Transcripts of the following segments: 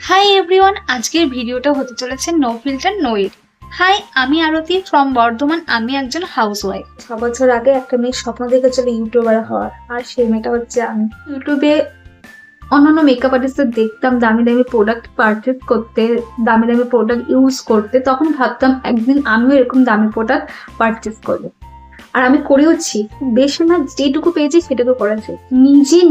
Hi everyone, আজকের ভিডিওটা হতে চলেছে no filter no edit. Hi, আমি আরতি ফ্রম বর্ধমান। আমি একজন হাউসওয়াইফ। 6 বছর আগে একটা মেয়ের স্বপ্ন দেখেছিল ইউটিউবার হওয়ার, আর সেই মেয়েটা হচ্ছে আমি। ইউটিউবে অন্যান্য মেকআপ আর্টিস্টদের দেখতাম দামি দামি প্রোডাক্ট পারচেস করতে, দামি দামি প্রোডাক্ট ইউজ করতে। তখন ভাবতাম একদিন আমিও এরকম দামি প্রোডাক্ট পারচেস করবো, আর আমি করেওছি। বেশি না, যেটুকু পেয়েছি সেটুকু করেছি।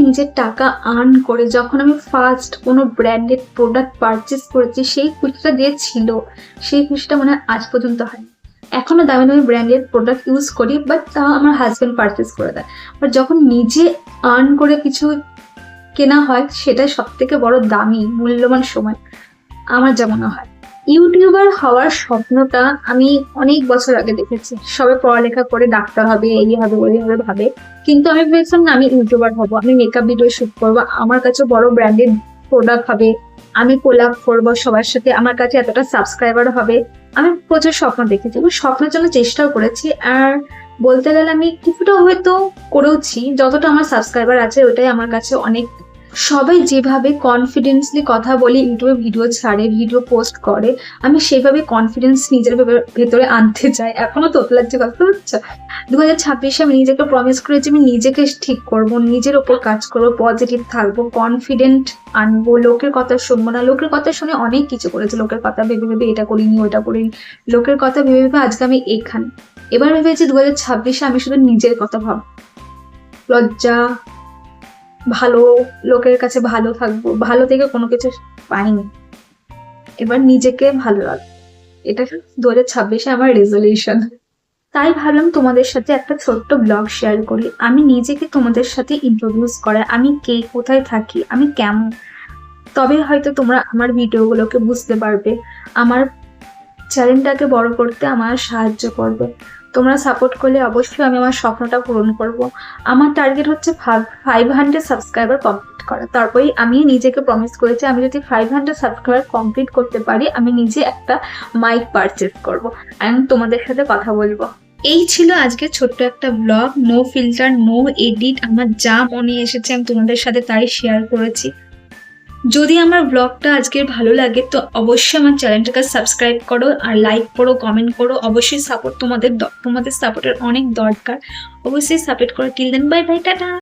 নিজের টাকা আর্ন করে যখন আমি ফার্স্ট কোনো ব্র্যান্ডেড প্রোডাক্ট পারচেস করেছি, সেই খুশিটা যে ছিল, সেই খুশিটা মনে হয় আজ পর্যন্ত হয়। এখনো দামি দামি ব্র্যান্ডেড প্রোডাক্ট ইউজ করি, বাট তাও আমার হাজব্যান্ড পারচেস করে দেয়। বাট যখন নিজে আর্ন করে কিছু কেনা হয়, সেটা সব থেকে বড় দামি মূল্যবান সময় আমার যা মনে হয়। ইউটিউবার হওয়ার স্বপ্নটা আমি অনেক বছর আগে দেখেছি। সবে পড়ালেখা করে ডাক্তার হবে, এই হবে ওই হবে ভাবে, কিন্তু আমি ভেবেছিলাম না, আমি ইউটিউবার হব, আমি মেকআপ ভিডিও শুট করবো, আমার কাছে বড় ব্র্যান্ডেড প্রোডাক্ট হবে, আমি কোলাপ করবো সবার সাথে, আমার কাছে এতটা সাবস্ক্রাইবার হবে। আমি প্রচুর স্বপ্ন দেখেছি এবং স্বপ্নের জন্য চেষ্টাও করেছি। আর বলতে গেলে আমি কিছুটা হয়তো করেওছি। যতটা আমার সাবস্ক্রাইবার আছে ওটাই আমার কাছে অনেক। সবাই যেভাবে কনফিডেন্সলি কথা বলে, ইউটিউবে ভিডিও ছাড়ে, ভিডিও পোস্ট করে, আমি সেভাবে কনফিডেন্স নিজের ভেতরে আনতে চাই। এখনো তো লাগছে, কথা হচ্ছে 2026-এ আমি নিজেকে প্রমিস করেছি আমি নিজেকে ঠিক করব, নিজের ওপর কাজ করবো, পজিটিভ থাকবো, কনফিডেন্ট আনবো, লোকের কথা শুনবো না। লোকের কথা শুনে অনেক কিছু করেছি, লোকের কথা ভেবে ভেবে এটা করিনি ওইটা করিনি, লোকের কথা ভেবে ভেবে আজকে আমি এখানে। এবার ভেবেছি 2026-এ আমি শুধু নিজের কথা ভাব, লজ্জা, ভালো, লোকের কাছে ভালো থাকবো, ভালো থেকে কোনো কিছু পাইনি, এবার নিজেকে ভালো লাগবে। এটা 2026-এ আমার রেজলিউশন। তাই ভাবলাম তোমাদের সাথে একটা ছোট্ট ব্লগ শেয়ার করি। আমি নিজেকে তোমাদের সাথে ইন্ট্রোডিউস করা, আমি কে, কোথায় থাকি, আমি কেমন। তবে হয়তো তোমরা আমার ভিডিওগুলোকে বুঝতে পারবে, আমার চ্যানেলটাকে বড় করতে আমার সাহায্য করবে। তোমরা সাপোর্ট করলে অবশ্যই আমি আমার স্বপ্নটা পূরণ করব। আমার টার্গেট হচ্ছে 500 সাবস্ক্রাইবার কমপ্লিট করা। তারপরেই আমি নিজেকে প্রমিস করেছি, আমি যদি 500 সাবস্ক্রাইবার কমপ্লিট করতে পারি, আমি নিজে একটা মাইক পারচেস করব, আমি তোমাদের সাথে কথা বলবো। এই ছিল আজকে ছোট্ট একটা blog, no filter no edit. আমার যা মনে এসেছে আমি তোমাদের সাথে তাই শেয়ার করেছি। যদি আমার ব্লগটা আজকের ভালো লাগে তো অবশ্যই আমার চ্যানেলটাকে সাবস্ক্রাইব করো, আর লাইক করো, কমেন্ট করো। অবশ্যই সাপোর্ট, তোমাদের সাপোর্টের অনেক দরকার। অবশ্যই সাপোর্ট করো। Till then, bye bye, tata.